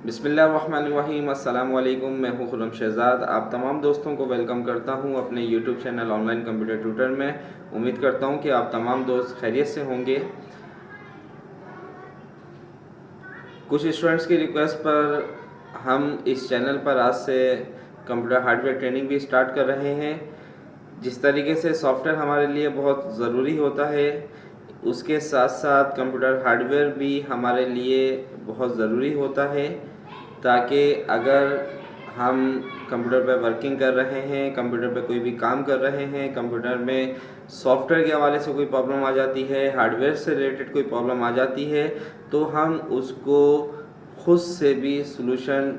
बिस्मिल्लाहिर्रहमानिर्रहीम। अस्सलाम वालेकुम। मैं हूं खुर्रम शहज़ाद। आप तमाम दोस्तों को वेलकम करता हूं अपने YouTube channel online computer tutor में। उम्मीद करता हूं कि आप तमाम दोस्त खैरियत से होंगे। कुछ स्टूडेंट्स की रिक्वेस्ट पर हम इस चैनल पर आज से कंप्यूटर हार्डवेयर ट्रेनिंग भी स्टार्ट कर रहे हैं। जिस तरीके से सॉफ्टवेयर हमारे लिए बहुत ज़रूरी होता है, उसके साथ साथ कंप्यूटर हार्डवेयर भी हमारे लिए बहुत ज़रूरी होता है, ताकि अगर हम कंप्यूटर पर वर्किंग कर रहे हैं, कंप्यूटर पर कोई भी काम कर रहे हैं, कंप्यूटर में सॉफ्टवेयर के हवाले से कोई प्रॉब्लम आ जाती है, हार्डवेयर से रिलेटेड कोई प्रॉब्लम आ जाती है, तो हम उसको खुद से भी सलूशन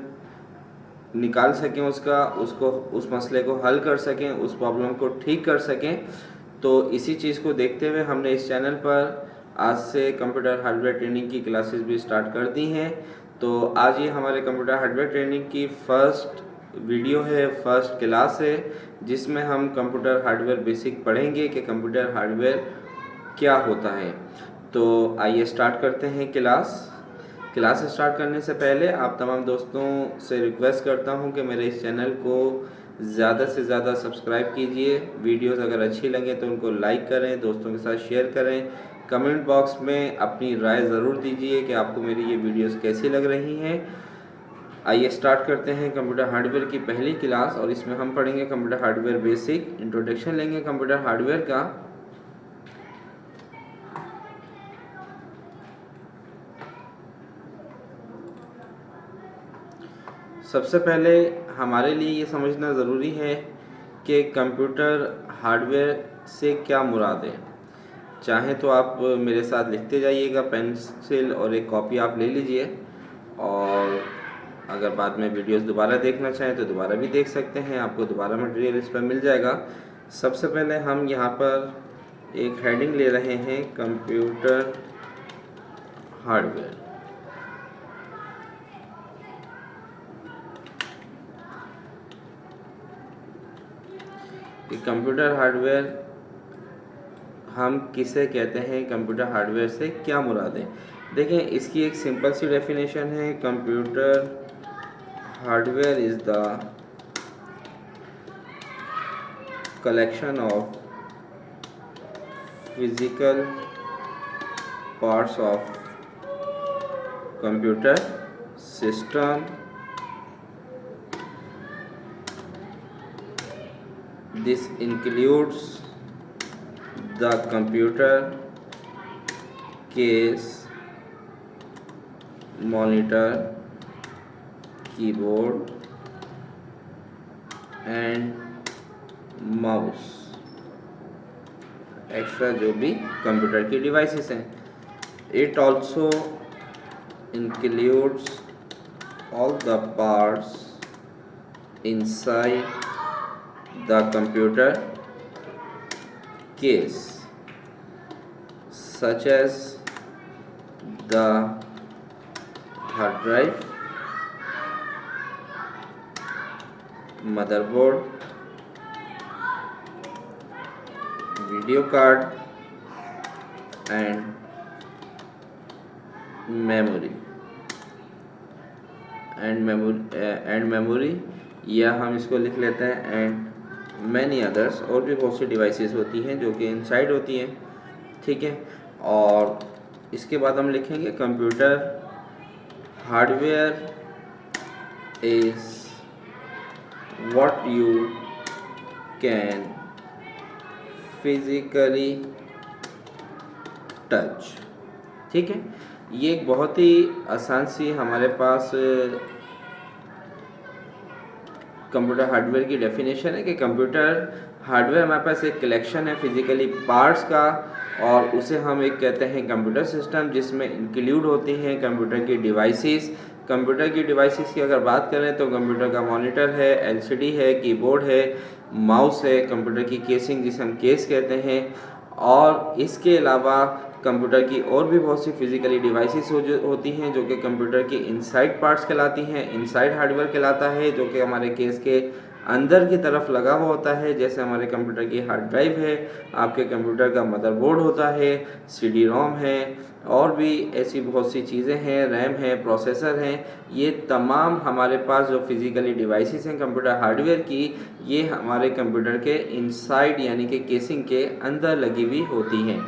निकाल सकें, उसको उस मसले को हल कर सकें, उस प्रॉब्लम को ठीक कर सकें। तो इसी चीज़ को देखते हुए हमने इस चैनल पर आज से कंप्यूटर हार्डवेयर ट्रेनिंग की क्लासेस भी स्टार्ट कर दी हैं। तो आज ये हमारे कंप्यूटर हार्डवेयर ट्रेनिंग की फर्स्ट वीडियो है, फर्स्ट क्लास है, जिसमें हम कंप्यूटर हार्डवेयर बेसिक पढ़ेंगे कि कंप्यूटर हार्डवेयर क्या होता है। तो आइए स्टार्ट करते हैं क्लास स्टार्ट करने से पहले आप तमाम दोस्तों से रिक्वेस्ट करता हूं कि मेरे इस चैनल को ज़्यादा से ज़्यादा सब्सक्राइब कीजिए। वीडियोस अगर अच्छी लगे तो उनको लाइक करें, दोस्तों के साथ शेयर करें। कमेंट बॉक्स में अपनी राय ज़रूर दीजिए कि आपको मेरी ये वीडियोस कैसी लग रही हैं। आइए स्टार्ट करते हैं कंप्यूटर हार्डवेयर की पहली क्लास, और इसमें हम पढ़ेंगे कंप्यूटर हार्डवेयर बेसिक। इंट्रोडक्शन लेंगे कंप्यूटर हार्डवेयर का। सबसे पहले हमारे लिए ये समझना ज़रूरी है कि कंप्यूटर हार्डवेयर से क्या मुराद है। चाहे तो आप मेरे साथ लिखते जाइएगा, पेंसिल और एक कॉपी आप ले लीजिए, और अगर बाद में वीडियोस दोबारा देखना चाहें तो दोबारा भी देख सकते हैं, आपको दोबारा मटेरियल इस पर मिल जाएगा। सबसे पहले हम यहाँ पर एक हेडिंग ले रहे हैं, कंप्यूटर हार्डवेयर। कि कंप्यूटर हार्डवेयर हम किसे कहते हैं, कंप्यूटर हार्डवेयर से क्या मुराद है। देखें, इसकी एक सिंपल सी डेफिनेशन है। Computer hardware is the collection of physical parts of computer system. This includes the computer, case, monitor, keyboard and mouse, extra जो भी कंप्यूटर की डिवाइसेस हैं। It also includes all the parts inside the computer case, such as the hard drive, motherboard, video card and memory या हम इसको लिख लेते हैं एंड मैनी अदर्स। और भी बहुत सी डिवाइसेस होती हैं जो कि इनसाइड होती हैं, ठीक है। और इसके बाद हम लिखेंगे computer hardware is what you can physically touch, ठीक है। ये एक बहुत ही आसान सी हमारे पास कंप्यूटर हार्डवेयर की डेफिनेशन है कि कंप्यूटर हार्डवेयर हमारे पास एक कलेक्शन है फिजिकली पार्ट्स का, और उसे हम एक कहते हैं कंप्यूटर सिस्टम, जिसमें इंक्लूड होती हैं कंप्यूटर की डिवाइसेस। कंप्यूटर की डिवाइसेस की अगर बात करें तो कंप्यूटर का मॉनिटर है, एलसीडी है, कीबोर्ड है, माउस है, कंप्यूटर की केसिंग जिसे हम केस कहते हैं, और इसके अलावा कंप्यूटर की और भी बहुत सी फिजिकली डिवाइसेस होती हैं जो कि कंप्यूटर की इनसाइड पार्ट्स कहलाती हैं। इनसाइड हार्डवेयर कहलाता है, जो कि हमारे केस के अंदर की तरफ लगा हुआ होता है। जैसे हमारे कंप्यूटर की हार्ड ड्राइव है, आपके कंप्यूटर का मदरबोर्ड होता है, CD रोम है, और भी ऐसी बहुत सी चीज़ें हैं, रैम है, प्रोसेसर हैं। ये तमाम हमारे पास जो फिज़िकली डिवाइसेस हैं कंप्यूटर हार्डवेयर की, ये हमारे कंप्यूटर के इनसाइड यानी कि केसिंग के अंदर लगी हुई होती हैं।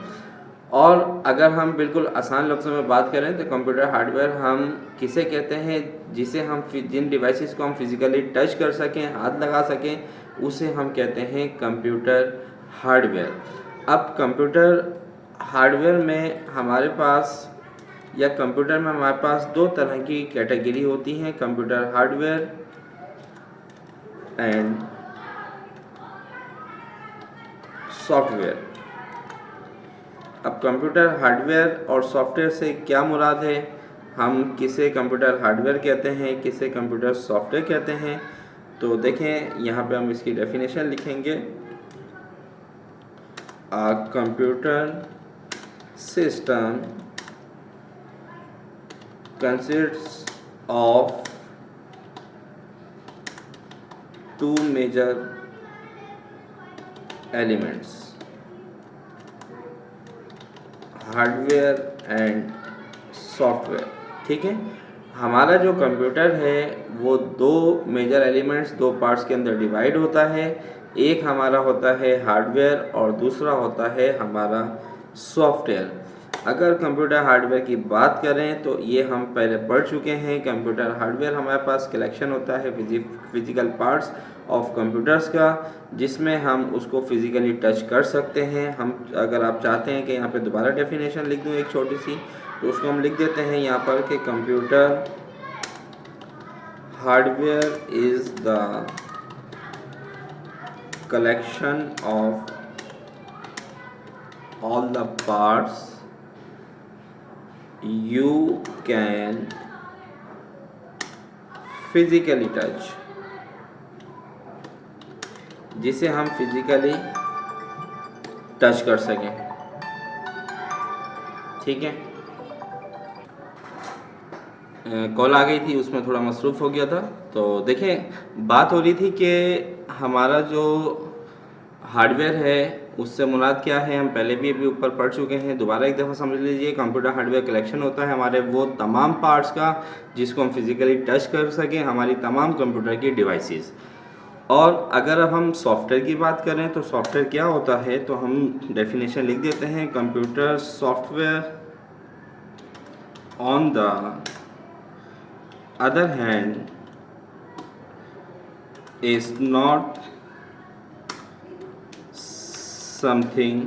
और अगर हम बिल्कुल आसान लफ्ज़ों में बात करें तो कंप्यूटर हार्डवेयर हम किसे कहते हैं, जिसे हम जिन डिवाइसेस को हम फिज़िकली टच कर सकें, हाथ लगा सकें, उसे हम कहते हैं कंप्यूटर हार्डवेयर। अब कंप्यूटर हार्डवेयर में हमारे पास या कंप्यूटर में हमारे पास दो तरह की कैटेगरी होती हैं, कंप्यूटर हार्डवेयर एंड सॉफ्टवेयर। अब कंप्यूटर हार्डवेयर और सॉफ्टवेयर से क्या मुराद है, हम किसे कंप्यूटर हार्डवेयर कहते हैं, किसे कंप्यूटर सॉफ्टवेयर कहते हैं, तो देखें यहाँ पे हम इसकी डेफिनेशन लिखेंगे। A computer system consists of two major elements, hardware and software. ठीक है, हमारा जो कंप्यूटर है वो दो मेजर एलिमेंट्स, दो पार्ट्स के अंदर डिवाइड होता है। एक हमारा होता है हार्डवेयर और दूसरा होता है हमारा सॉफ्टवेयर। अगर कंप्यूटर हार्डवेयर की बात करें तो ये हम पहले पढ़ चुके हैं। कंप्यूटर हार्डवेयर हमारे पास कलेक्शन होता है फिजिकल पार्ट्स ऑफ कंप्यूटर्स का, जिसमें हम उसको फिज़िकली टच कर सकते हैं। हम अगर आप चाहते हैं कि यहाँ पे दोबारा डेफिनेशन लिख दूँ एक छोटी सी, तो उसको हम लिख देते हैं यहाँ पर कि computer hardware is the collection of all the parts you can physically touch, जिसे हम फिजिकली टच कर सकें। ठीक है, कॉल आ गई थी, उसमें थोड़ा मसरूफ़ हो गया था। तो देखें, बात हो रही थी कि हमारा जो हार्डवेयर है उससे मुराद क्या है, हम पहले भी अभी ऊपर पढ़ चुके हैं। दोबारा एक दफ़ा समझ लीजिए। कंप्यूटर हार्डवेयर कलेक्शन होता है हमारे वो तमाम पार्ट्स का जिसको हम फिज़िकली टच कर सकें, हमारी तमाम कंप्यूटर की डिवाइसेस। और अगर अब हम सॉफ्टवेयर की बात करें तो सॉफ्टवेयर क्या होता है, तो हम डेफिनेशन लिख देते हैं। Computer software on the other hand is not something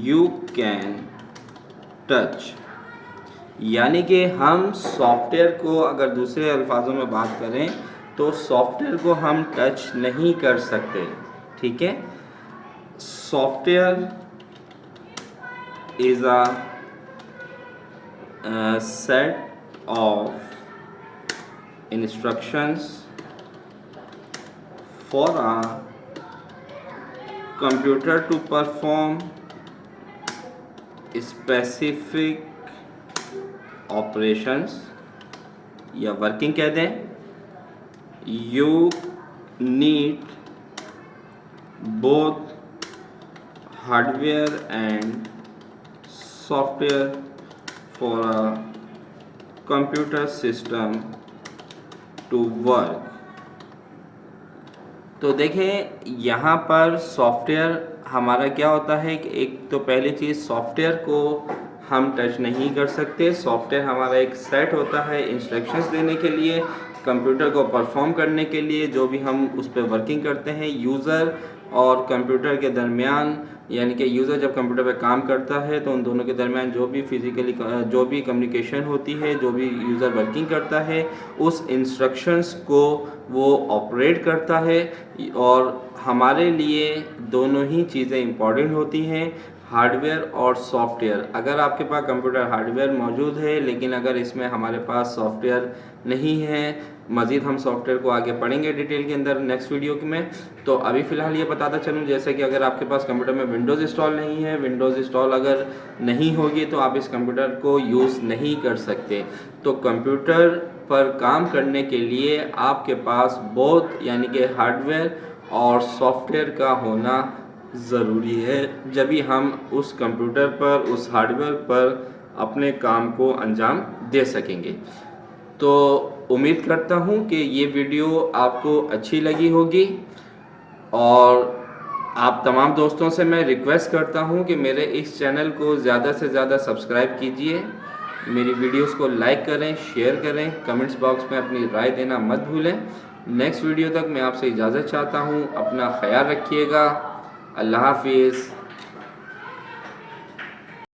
you can touch। यानी कि हम सॉफ्टवेयर को अगर दूसरे अल्फाजों में बात करें तो सॉफ्टवेयर को हम टच नहीं कर सकते। ठीक है, software is a set of instructions for a computer to perform specific operations या वर्किंग कह दें। You need both hardware and software for a computer system to work। तो देखें यहाँ पर सॉफ्टवेयर हमारा क्या होता है कि एक तो पहली चीज़, सॉफ्टवेयर को हम टच नहीं कर सकते। सॉफ्टवेयर हमारा एक सेट होता है इंस्ट्रक्शंस देने के लिए, कंप्यूटर को परफॉर्म करने के लिए। जो भी हम उस पर वर्किंग करते हैं यूज़र और कंप्यूटर के दरमियान, यानी कि यूज़र जब कंप्यूटर पे काम करता है तो उन दोनों के दरमियान जो भी फिज़िकली जो भी कम्युनिकेशन होती है, जो भी यूज़र वर्किंग करता है, उस इंस्ट्रक्शंस को वो ऑपरेट करता है। और हमारे लिए दोनों ही चीज़ें इम्पॉर्टेंट होती हैं, हार्डवेयर और सॉफ्टवेयर। अगर आपके पास कंप्यूटर हार्डवेयर मौजूद है लेकिन अगर इसमें हमारे पास सॉफ्टवेयर नहीं है मज़ीद हम सॉफ्टवेयर को आगे पढ़ेंगे डिटेल के अंदर नेक्स्ट वीडियो में। तो अभी फ़िलहाल ये बताता चलूँ, जैसे कि अगर आपके पास कंप्यूटर में विंडोज़ इंस्टॉल नहीं है, विंडोज़ इंस्टॉल अगर नहीं होगी तो आप इस कंप्यूटर को यूज़ नहीं कर सकते। तो कंप्यूटर पर काम करने के लिए आपके पास बोथ यानी कि हार्डवेयर और सॉफ्टवेयर का होना ज़रूरी है, जब भी हम उस कंप्यूटर पर, उस हार्डवेयर पर अपने काम को अंजाम दे सकेंगे। तो उम्मीद करता हूँ कि ये वीडियो आपको अच्छी लगी होगी, और आप तमाम दोस्तों से मैं रिक्वेस्ट करता हूँ कि मेरे इस चैनल को ज़्यादा से ज़्यादा सब्सक्राइब कीजिए, मेरी वीडियोस को लाइक करें, शेयर करें, कमेंट्स बॉक्स में अपनी राय देना मत भूलें। नेक्स्ट वीडियो तक मैं आपसे इजाज़त चाहता हूँ। अपना ख्याल रखिएगा। अल्लाह हाफिज़।